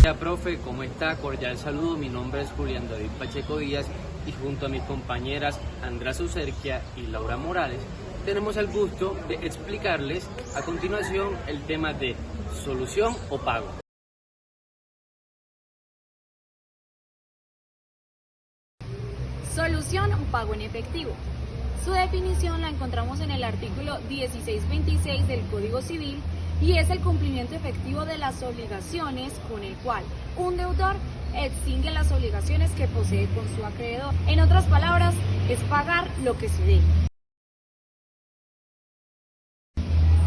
Hola, profe, ¿cómo está? Cordial saludo, mi nombre es Julián David Pacheco Díaz y junto a mis compañeras Andrea Sucerquia y Laura Morales tenemos el gusto de explicarles a continuación el tema de solución o pago. Solución o pago en efectivo. Su definición la encontramos en el artículo 1626 del Código Civil y es el cumplimiento efectivo de las obligaciones con el cual un deudor extingue las obligaciones que posee con su acreedor. En otras palabras, es pagar lo que se debe.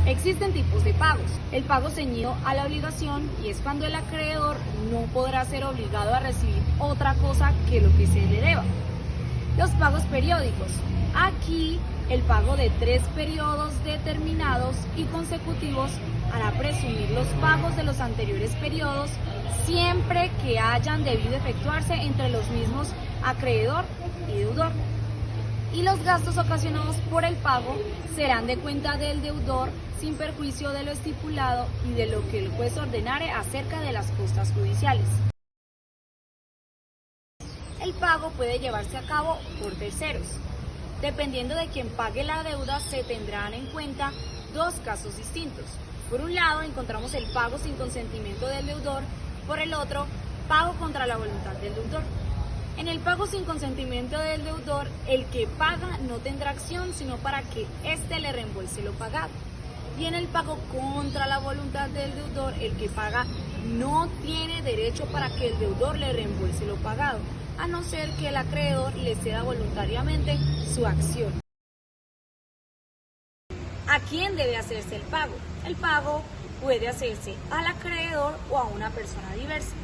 Existen tipos de pagos. El pago ceñido a la obligación y es cuando el acreedor no podrá ser obligado a recibir otra cosa que lo que se le deba. Los pagos periódicos. Aquí el pago de 3 periodos determinados y consecutivos hará presumir los pagos de los anteriores periodos siempre que hayan debido efectuarse entre los mismos acreedor y deudor. Y los gastos ocasionados por el pago serán de cuenta del deudor sin perjuicio de lo estipulado y de lo que el juez ordenare acerca de las costas judiciales. El pago puede llevarse a cabo por terceros. Dependiendo de quien pague la deuda, se tendrán en cuenta dos casos distintos. Por un lado, encontramos el pago sin consentimiento del deudor, por el otro, pago contra la voluntad del deudor. En el pago sin consentimiento del deudor, el que paga no tendrá acción sino para que éste le reembolse lo pagado. Y en el pago contra la voluntad del deudor, el que paga no tiene derecho para que el deudor le reembolse lo pagado, a no ser que el acreedor le ceda voluntariamente su acción. ¿A quién debe hacerse el pago? El pago puede hacerse al acreedor o a una persona diversa.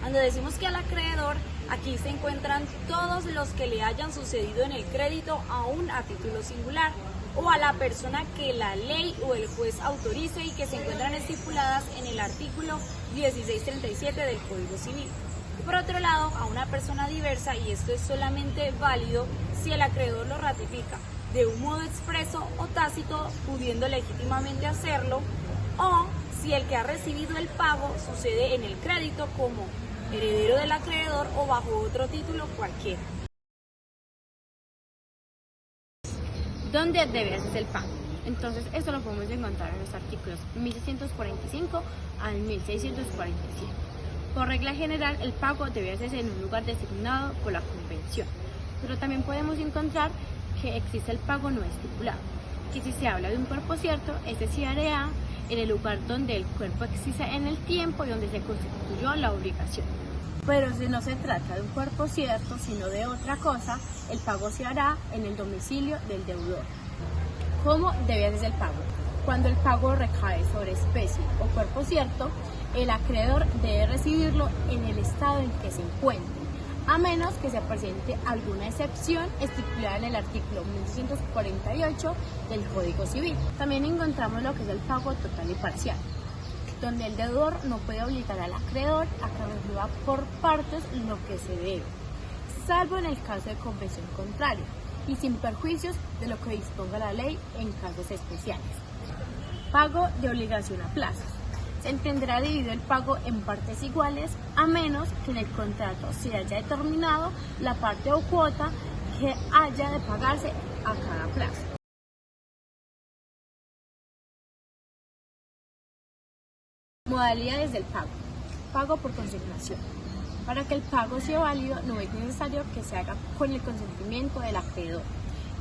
Cuando decimos que al acreedor, aquí se encuentran todos los que le hayan sucedido en el crédito aún a título singular, o a la persona que la ley o el juez autorice y que se encuentran estipuladas en el artículo 1637 del Código Civil. Por otro lado, a una persona diversa, y esto es solamente válido si el acreedor lo ratifica de un modo expreso o tácito, pudiendo legítimamente hacerlo, o si el que ha recibido el pago sucede en el crédito como heredero del acreedor o bajo otro título cualquiera. ¿Dónde debe hacerse el pago? Entonces, esto lo podemos encontrar en los artículos 1645 al 1647. Por regla general, el pago debe hacerse en un lugar designado por la convención, pero también podemos encontrar que existe el pago no estipulado, que si se habla de un cuerpo cierto, este se hará en el lugar donde el cuerpo existe en el tiempo y donde se constituyó la obligación. Pero si no se trata de un cuerpo cierto, sino de otra cosa, el pago se hará en el domicilio del deudor. ¿Cómo debe hacerse el pago? Cuando el pago recae sobre especie o cuerpo cierto, el acreedor debe recibirlo en el estado en que se encuentre, a menos que se presente alguna excepción estipulada en el artículo 1648 del Código Civil. También encontramos lo que es el pago total y parcial, donde el deudor no puede obligar al acreedor a que reciba por partes lo que se debe, salvo en el caso de convención contraria y sin perjuicios de lo que disponga la ley en casos especiales. Pago de obligación a plazos. Se entenderá dividido el pago en partes iguales, a menos que en el contrato se haya determinado la parte o cuota que haya de pagarse a cada plazo. Modalidades del pago. Pago por consignación. Para que el pago sea válido, no es necesario que se haga con el consentimiento del acreedor.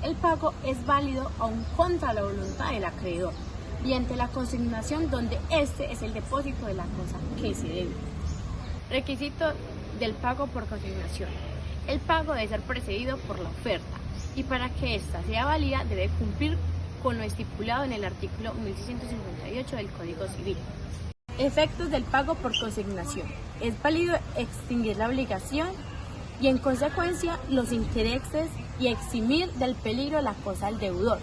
El pago es válido aún contra la voluntad del acreedor, mediante la consignación donde este es el depósito de la cosa que se debe. Requisito del pago por consignación. El pago debe ser precedido por la oferta y para que ésta sea válida debe cumplir con lo estipulado en el artículo 1658 del Código Civil. Efectos del pago por consignación. Es válido extinguir la obligación y en consecuencia los intereses y eximir del peligro la cosa al deudor,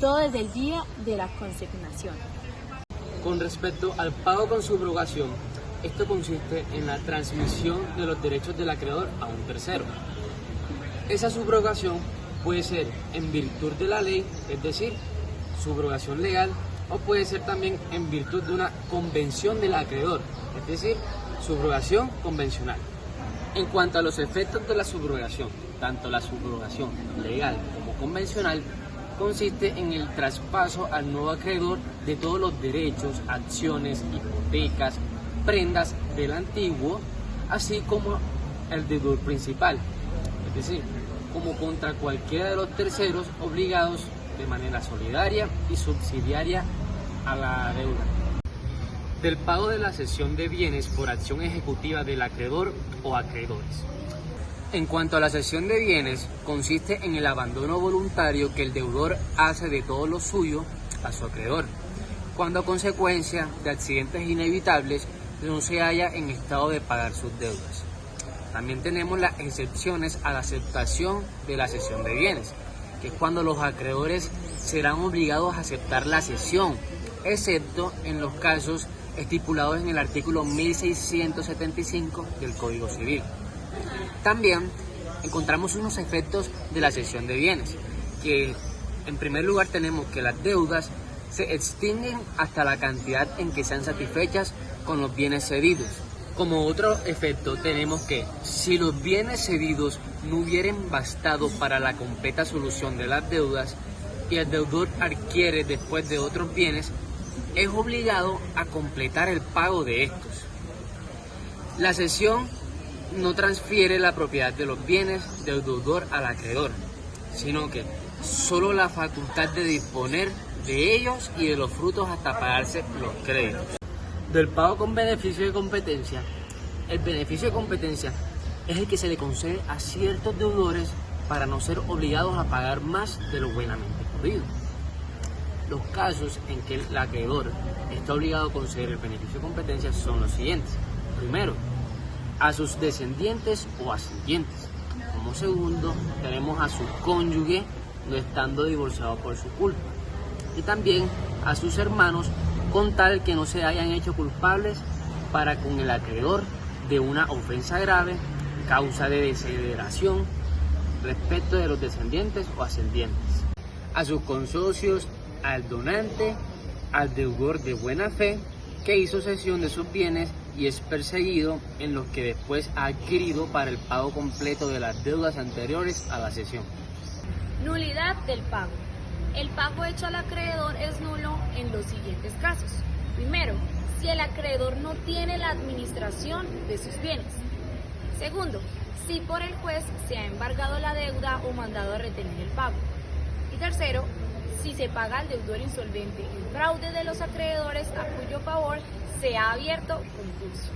todo desde el día de la consignación. Con respecto al pago con subrogación, esto consiste en la transmisión de los derechos del acreedor a un tercero. Esa subrogación puede ser en virtud de la ley, es decir, subrogación legal, o puede ser también en virtud de una convención del acreedor, es decir, Subrogación convencional. En cuanto a los efectos de la subrogación, tanto la subrogación legal como convencional consiste en el traspaso al nuevo acreedor de todos los derechos, acciones, hipotecas, prendas del antiguo, así como el deudor principal, es decir, como contra cualquiera de los terceros obligados de manera solidaria y subsidiaria a la deuda. Del pago de la cesión de bienes por acción ejecutiva del acreedor o acreedores. En cuanto a la cesión de bienes, consiste en el abandono voluntario que el deudor hace de todo lo suyo a su acreedor, cuando a consecuencia de accidentes inevitables no se halla en estado de pagar sus deudas. También tenemos las excepciones a la aceptación de la cesión de bienes, que es cuando los acreedores serán obligados a aceptar la cesión, excepto en los casos estipulados en el artículo 1675 del Código Civil. También encontramos unos efectos de la cesión de bienes, que en primer lugar tenemos que las deudas se extinguen hasta la cantidad en que sean satisfechas con los bienes cedidos. Como otro efecto tenemos que si los bienes cedidos no hubieren bastado para la completa solución de las deudas y el deudor adquiere después de otros bienes, es obligado a completar el pago de estos. La cesión no transfiere la propiedad de los bienes del deudor al acreedor, sino que solo la facultad de disponer de ellos y de los frutos hasta pagarse los créditos. Del pago con beneficio de competencia. El beneficio de competencia es el que se le concede a ciertos deudores para no ser obligados a pagar más de lo buenamente podido. Los casos en que el acreedor está obligado a conceder el beneficio de competencia son los siguientes. Primero, a sus descendientes o ascendientes. Como segundo, tenemos a su cónyuge no estando divorciado por su culpa. Y también a sus hermanos con tal que no se hayan hecho culpables para con el acreedor de una ofensa grave, causa de desheredación respecto de los descendientes o ascendientes. A sus consocios, al donante, al deudor de buena fe que hizo cesión de sus bienes y es perseguido en los que después ha adquirido para el pago completo de las deudas anteriores a la cesión. Nulidad del pago. El pago hecho al acreedor es nulo en los siguientes casos. Primero, si el acreedor no tiene la administración de sus bienes. Segundo, si por el juez se ha embargado la deuda o mandado a retener el pago. Y tercero, si se paga al deudor insolvente en fraude de los acreedores a cuyo favor se ha abierto concurso.